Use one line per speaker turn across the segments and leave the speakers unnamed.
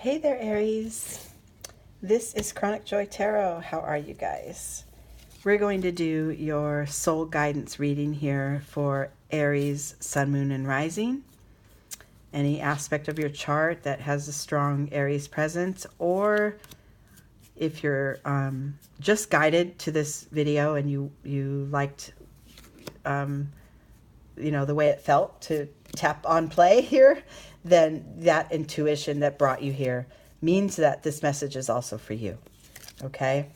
Hey there, Aries. This is Chronic Joy Tarot. How are you guys? We're going to do your soul guidance reading here for Aries, Sun, Moon, and Rising. Any aspect of your chart that has a strong Aries presence, or if you're just guided to this video and you liked the way it felt to tap on play here, then that intuition that brought you here means that this message is also for you. Okay?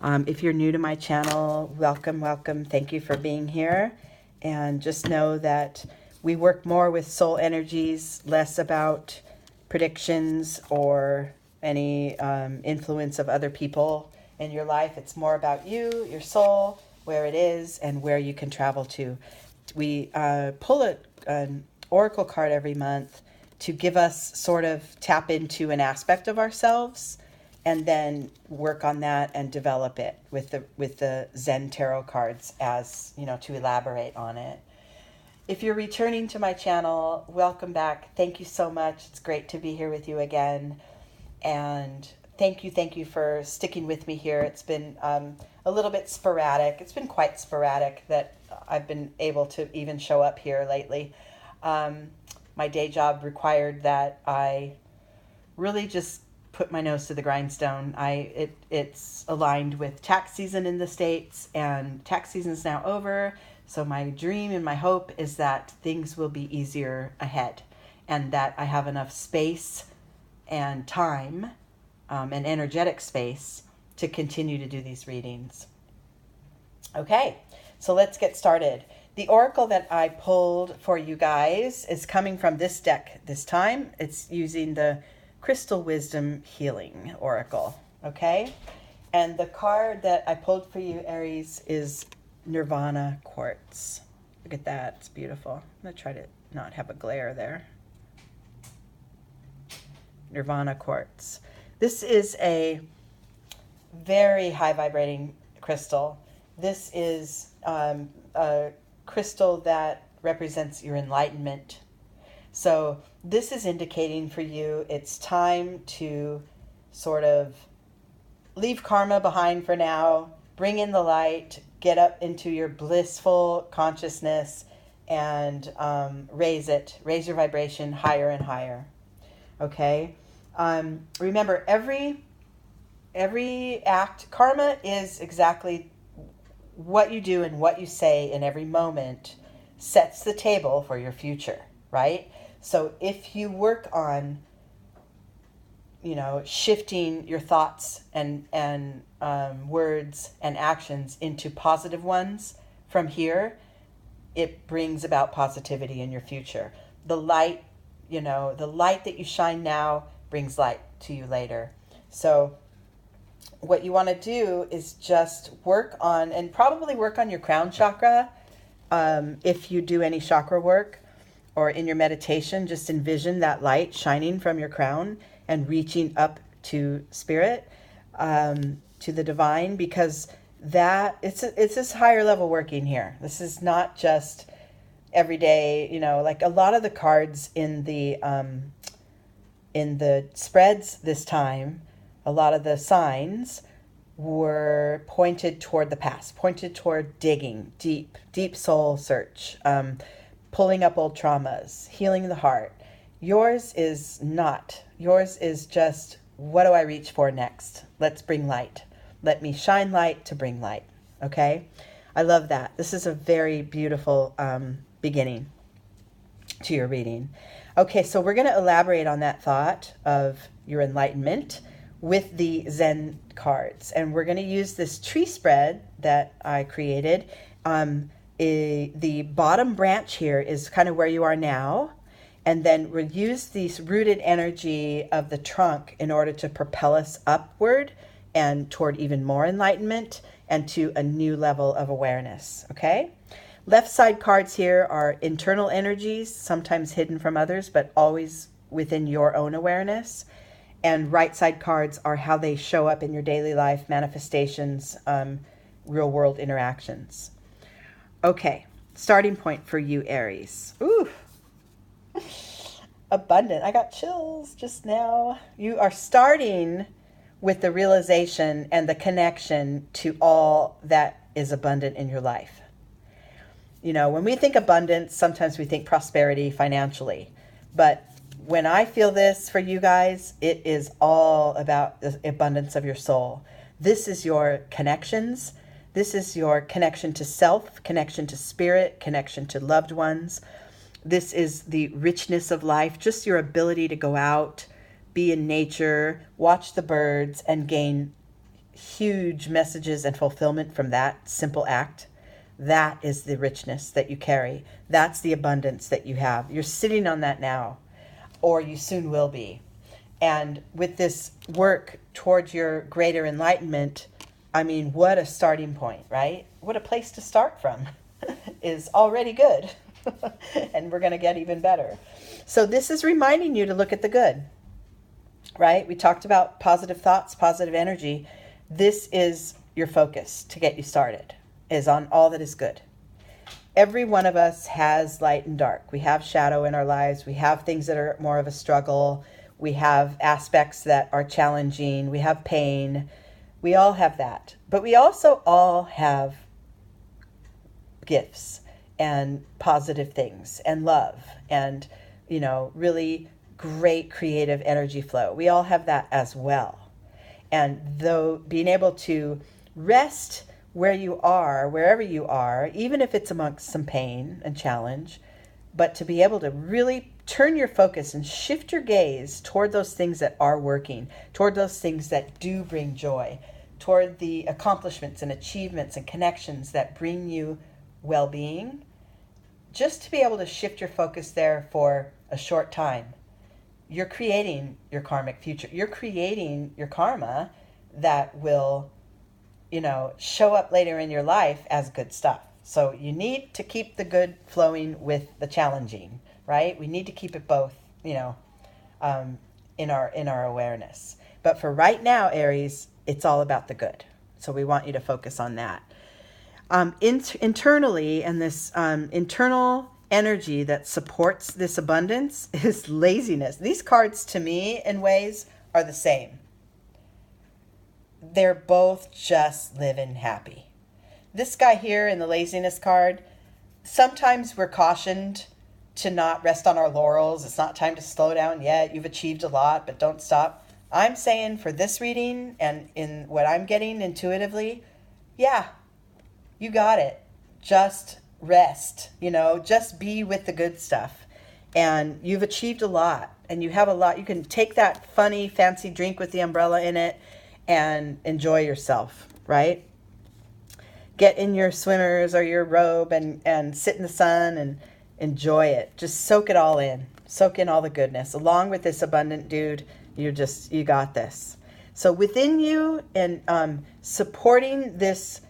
If you're new to my channel, welcome, welcome. Thank you for being here. And just know that we work more with soul energies, less about predictions or any influence of other people in your life. It's more about you, your soul, where it is, and where you can travel to. We pull an oracle card every month to give us sort of tap into an aspect of ourselves and then work on that and develop it with the Zen tarot cards as, to elaborate on it. If you're returning to my channel, welcome back. Thank you so much. It's great to be here with you again. And thank you for sticking with me here. It's been a little bit sporadic. It's been quite sporadic that I've been able to even show up here lately. My day job required that I really just put my nose to the grindstone. It's aligned with tax season in the States, and tax season is now over. So my dream and my hope is that things will be easier ahead, and that I have enough space and time and energetic space to continue to do these readings. Okay, so let's get started. The oracle that I pulled for you guys is coming from this deck this time. It's using the Crystal Wisdom Healing Oracle, okay? And the card that I pulled for you, Aries, is NIRVANA Quartz. Look at that, it's beautiful. I'm gonna try to not have a glare there. NIRVANA Quartz. This is a very high vibrating crystal. This is a crystal that represents your enlightenment. So this is indicating for you it's time to sort of leave karma behind for now, bring in the light, get up into your blissful consciousness, and raise your vibration higher and higher. Okay? Remember, every act, karma is exactly what you do and what you say in every moment sets the table for your future, right? So if you work on, shifting your thoughts and words and actions into positive ones from here, it brings about positivity in your future. The light that you shine now brings light to you later. So what you want to do is just work on your crown chakra. If you do any chakra work or in your meditation, just envision that light shining from your crown and reaching up to spirit, to the divine, because that it's this higher level working here. This is not just every day, like a lot of the cards in the spreads this time, a lot of the signs were pointed toward the past, pointed toward digging deep soul search, pulling up old traumas, healing the heart. Yours is not. Yours is just, what do I reach for next? Let's bring light. Let me shine light to bring light. Okay? I love that. This is a very beautiful beginning to your reading. Okay, so we're going to elaborate on that thought of your enlightenment with the Zen cards. And we're going to use this tree spread that I created. The bottom branch here is kind of where you are now. And then we'll use this rooted energy of the trunk in order to propel us upward and toward even more enlightenment and to a new level of awareness. Okay? Left side cards here are internal energies, sometimes hidden from others, but always within your own awareness. And right side cards are how they show up in your daily life, manifestations, real world interactions. Okay, starting point for you, Aries. Ooh. abundant. I got chills just now. You are starting with the realization and the connection to all that is abundant in your life. You know, when we think abundance, sometimes we think prosperity financially. But when I feel this for you guys, it is all about the abundance of your soul. This is your connections. This is your connection to self, connection to spirit, connection to loved ones. This is the richness of life, just your ability to go out, be in nature, watch the birds, and gain huge messages and fulfillment from that simple act. That is the richness that you carry. That's the abundance that you have. You're sitting on that now, or you soon will be. And with this work towards your greater enlightenment, I mean, what a starting point, right? What a place to start from is already good. And we're going to get even better. So this is reminding you to look at the good, right? We talked about positive thoughts, positive energy. This is your focus to get you started, is on all that is good. Every one of us has light and dark. We have shadow in our lives. We have things that are more of a struggle. We have aspects that are challenging. We have pain. We all have that. But we also all have gifts and positive things and love and, you know, really great creative energy flow. We all have that as well. And though being able to rest where you are, wherever you are, even if it's amongst some pain and challenge, but to be able to really turn your focus and shift your gaze toward those things that are working, toward those things that do bring joy, toward the accomplishments and achievements and connections that bring you well-being, just to be able to shift your focus there for a short time. You're creating your karmic future. You're creating your karma that will, you know, show up later in your life as good stuff. So you need to keep the good flowing with the challenging, right? We need to keep it both, you know, in our awareness. But for right now, Aries, it's all about the good. So we want you to focus on that. Internally, and this internal energy that supports this abundance is laziness. These cards, to me, in ways, are the same. They're both just living happy. This guy here in the laziness card, sometimes we're cautioned to not rest on our laurels. It's not time to slow down yet. You've achieved a lot, but don't stop. I'm saying for this reading and in what I'm getting intuitively, yeah, you got it. Just rest, you know, just be with the good stuff. And you've achieved a lot, and you have a lot. You can take that funny, fancy drink with the umbrella in it and enjoy yourself, right? Get in your swimmers or your robe and sit in the sun and enjoy it. Just soak it all in. Soak in all the goodness. Along with this abundant dude, you got this. So within you and supporting this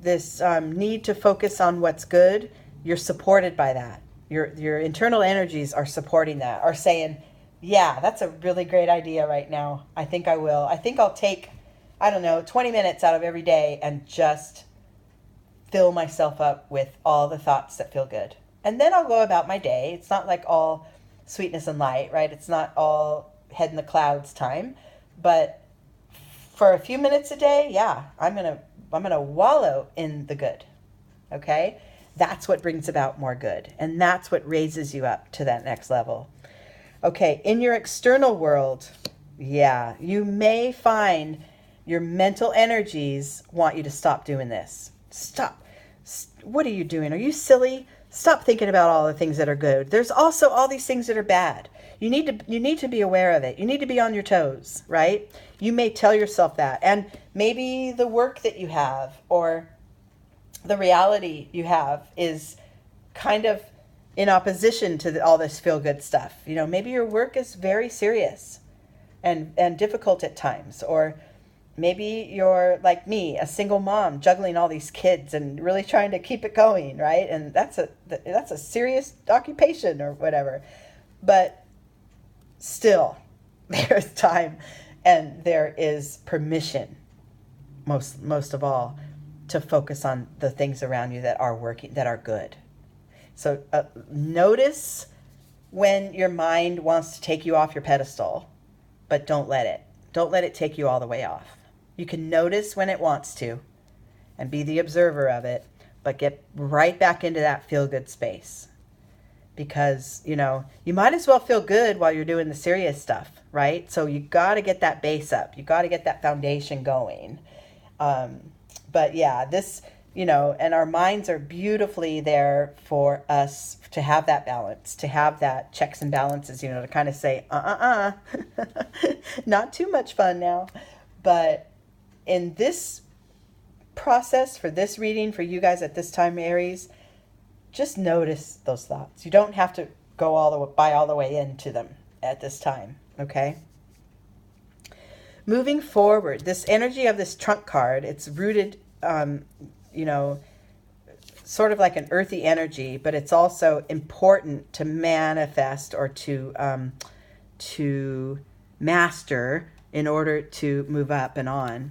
need to focus on what's good, you're supported by that. Your internal energies are supporting that, are saying, yeah, that's a really great idea right now. I think I will. I think I'll take, 20 minutes out of every day and just fill myself up with all the thoughts that feel good. And then I'll go about my day. It's not like all sweetness and light, right? It's not all head in the clouds time. But for a few minutes a day, yeah, I'm gonna wallow in the good. Okay? That's what brings about more good. And that's what raises you up to that next level. Okay, in your external world, yeah, you may find your mental energies want you to stop doing this. Stop. What are you doing? Are you silly? Stop thinking about all the things that are good. There's also all these things that are bad. You need to be aware of it. You need to be on your toes, right? You may tell yourself that. And maybe the work that you have or the reality you have is kind of in opposition to all this feel-good stuff. You know, maybe your work is very serious and difficult at times. Or maybe you're like me, a single mom, juggling all these kids and really trying to keep it going, right? And that's a serious occupation or whatever. But still, there's time and there is permission, most of all, to focus on the things around you that are working, that are good. So notice when your mind wants to take you off your pedestal, but don't let it. Don't let it take you all the way off. You can notice when it wants to and be the observer of it, but get right back into that feel-good space. Because, you might as well feel good while you're doing the serious stuff, right? So you got to get that base up. You got to get that foundation going. But yeah, this, and our minds are beautifully there for us to have that balance, to have that checks and balances, to kind of say, not too much fun now. But in this process, for this reading, for you guys at this time, Aries, just notice those thoughts. You don't have to go all the way into them at this time, okay? Moving forward, this energy of this trunk card, it's rooted, sort of like an earthy energy, but it's also important to manifest or to master in order to move up and on,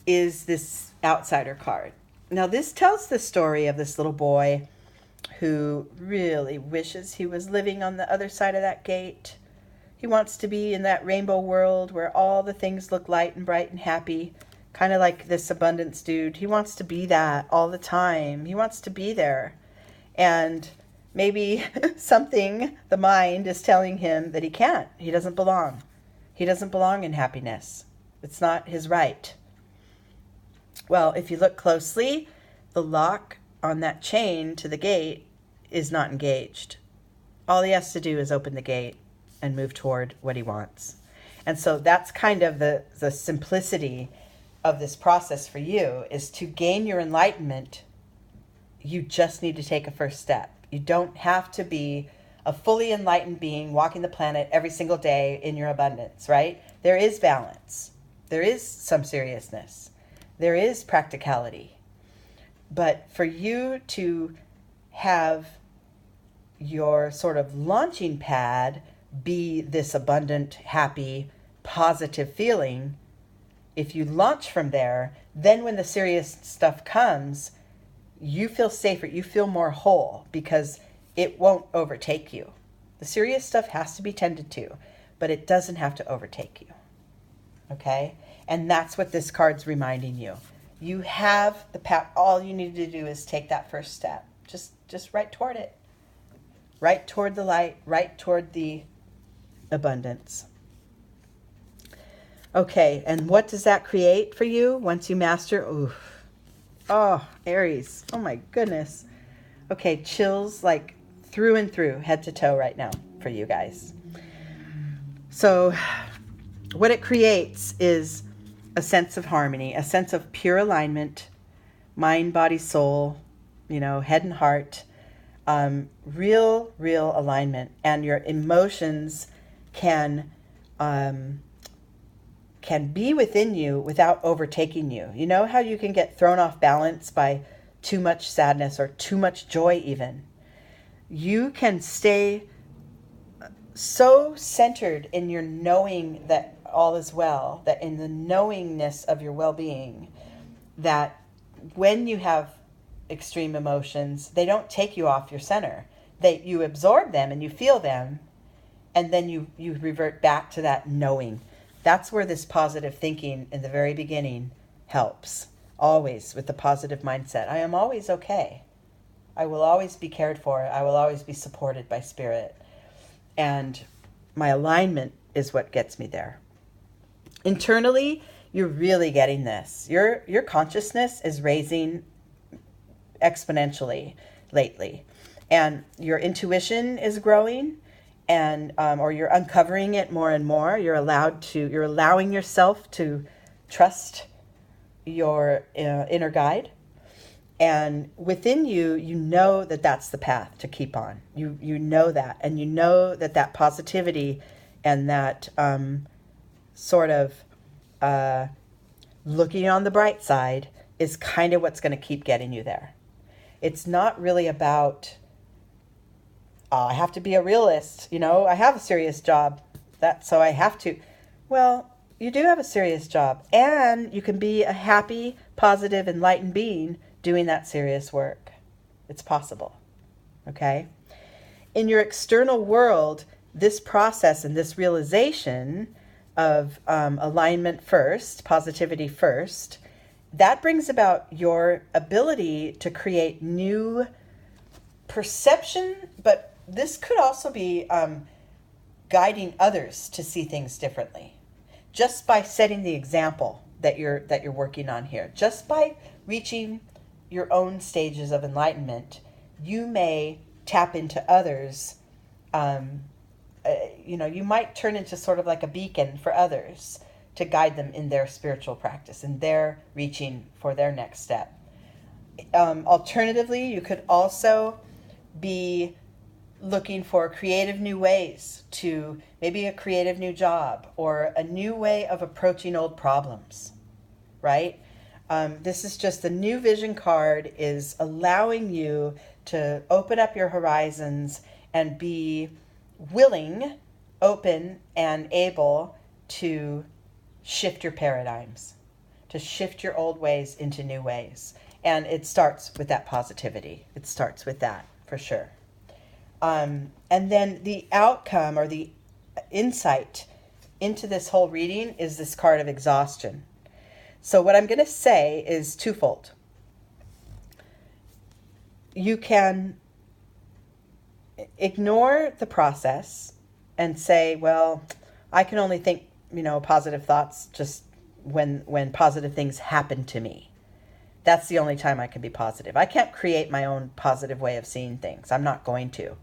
is this outsider card. Now, this tells the story of this little boy who really wishes he was living on the other side of that gate. He wants to be in that rainbow world where all the things look light and bright and happy, kind of like this abundance dude. He wants to be that all the time. He wants to be there. And maybe something, the mind, is telling him that he can't. He doesn't belong. He doesn't belong in happiness. It's not his right. Well, if you look closely, the lock on that chain to the gate is not engaged. All he has to do is open the gate and move toward what he wants. And so that's kind of the simplicity of this process for you, is to gain your enlightenment. You just need to take a first step. You don't have to be a fully enlightened being walking the planet every single day in your abundance, right? There is balance. There is some seriousness. There is practicality. But for you to have your sort of launching pad be this abundant, happy, positive feeling, if you launch from there, then when the serious stuff comes, you feel safer, you feel more whole, because it won't overtake you. The serious stuff has to be tended to, but it doesn't have to overtake you. Okay? And that's what this card's reminding you. You have the path. All you need to do is take that first step. Just right toward it. Right toward the light, right toward the abundance. Okay, and what does that create for you once you master? Oof. Oh, Aries. Oh my goodness. Okay, chills like through and through, head to toe right now for you guys. So what it creates is a sense of harmony, a sense of pure alignment, mind, body, soul, head and heart, real alignment. And your emotions can be within you without overtaking you. You know how you can get thrown off balance by too much sadness or too much joy even? You can stay so centered in your knowing that all is well, that in the knowingness of your well-being, that when you have extreme emotions, they don't take you off your center. You absorb them and you feel them, and then you revert back to that knowing. That's where this positive thinking in the very beginning helps. Always with the positive mindset. I am always okay. I will always be cared for. I will always be supported by spirit. And my alignment is what gets me there. Internally, you're really getting this. Your consciousness is raising exponentially lately. And your intuition is growing, and or you're uncovering it more and more. You're allowing yourself to trust your inner guide. And within you, you know that that's the path to keep on. You know that. And you know that positivity and that sort of looking on the bright side is kind of what's going to keep getting you there. It's not really about, I have to be a realist. I have a serious job, so I have to. Well, you do have a serious job, and you can be a happy, positive, enlightened being doing that serious work. It's possible. Okay? in your external world, this process and this realization of alignment first, positivity first, that brings about your ability to create new perception, but this could also be guiding others to see things differently. Just by setting the example that you're working on here, just by reaching your own stages of enlightenment, you may tap into others. You might turn into sort of like a beacon for others to guide them in their spiritual practice and their reaching for their next step. Alternatively, you could also be looking for creative new ways to maybe a creative new job or a new way of approaching old problems, right? This is just the new vision card is allowing you to open up your horizons and be willing, open, and able to shift your paradigms, to shift your old ways into new ways. And it starts with that positivity. It starts with that, for sure. And then the outcome or the insight into this whole reading is this card of exhaustion. So what I'm going to say is twofold. You can ignore the process and say, well, I can only think, positive thoughts just when positive things happen to me. That's the only time I can be positive. I can't create my own positive way of seeing things. I'm not going to.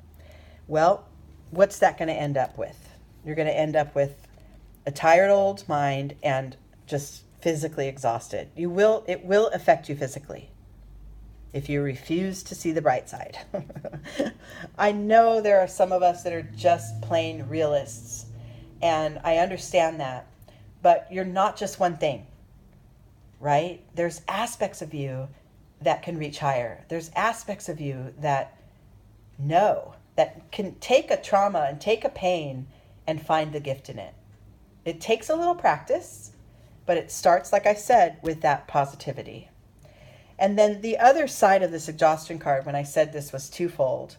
Well, what's that going to end up with? You're going to end up with a tired old mind and just physically exhausted. It will affect you physically if you refuse to see the bright side. I know there are some of us that are just plain realists, and I understand that, but you're not just one thing, right? There's aspects of you that can reach higher. There's aspects of you that can take a trauma and take a pain and find the gift in it. It takes a little practice, but it starts, like I said, with that positivity. And then the other side of this exhaustion card, when I said this was twofold,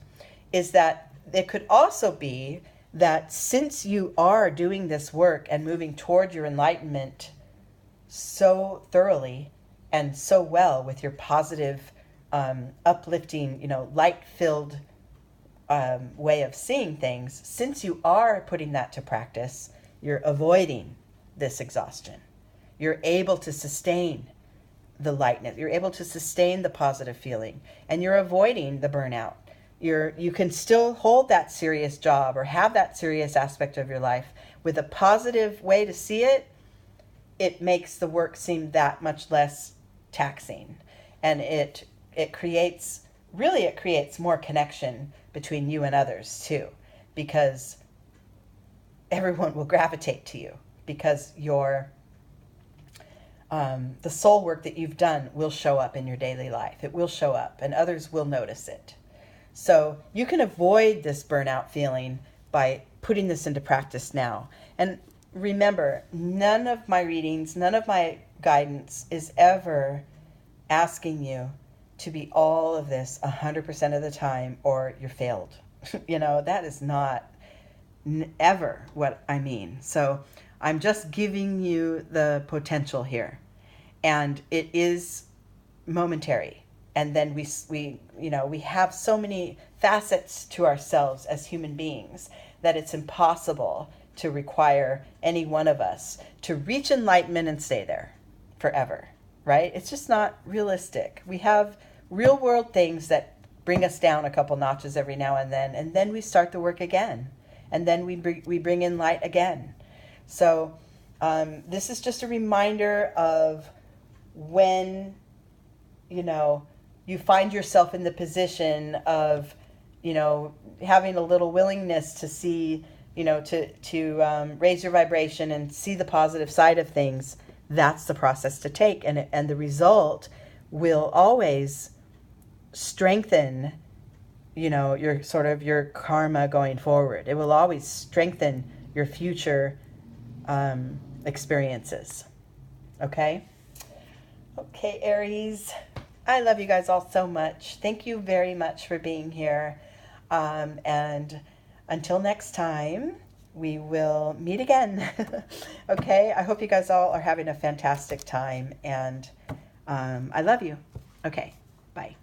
is that it could also be that since you are doing this work and moving toward your enlightenment so thoroughly and so well with your positive, uplifting, light-filled way of seeing things, since you are putting that to practice, you're avoiding this exhaustion. You're able to sustain the lightness. You're able to sustain the positive feeling, and you're avoiding the burnout. You can still hold that serious job or have that serious aspect of your life with a positive way to see it. It makes the work seem that much less taxing, and it creates more connection between you and others too, because everyone will gravitate to you because the soul work that you've done will show up in your daily life. It will show up and others will notice it. So you can avoid this burnout feeling by putting this into practice now. And remember, none of my readings, none of my guidance is ever asking you to be all of this 100% of the time or you're failed. That is not ever what I mean. So I'm just giving you the potential here, and it is momentary. And then we have so many facets to ourselves as human beings that it's impossible to require any one of us to reach enlightenment and stay there forever, right? It's just not realistic. We have real world things that bring us down a couple notches every now and then we start the work again, and then we bring in light again. So this is just a reminder of when, you find yourself in the position of, having a little willingness to see, to raise your vibration and see the positive side of things. That's the process to take. And the result will always strengthen, your karma going forward. It will always strengthen your future experiences. Okay, Aries, I love you guys all so much. Thank you very much for being here. And until next time, we will meet again. Okay, I hope you guys all are having a fantastic time, and I love you. Okay, bye.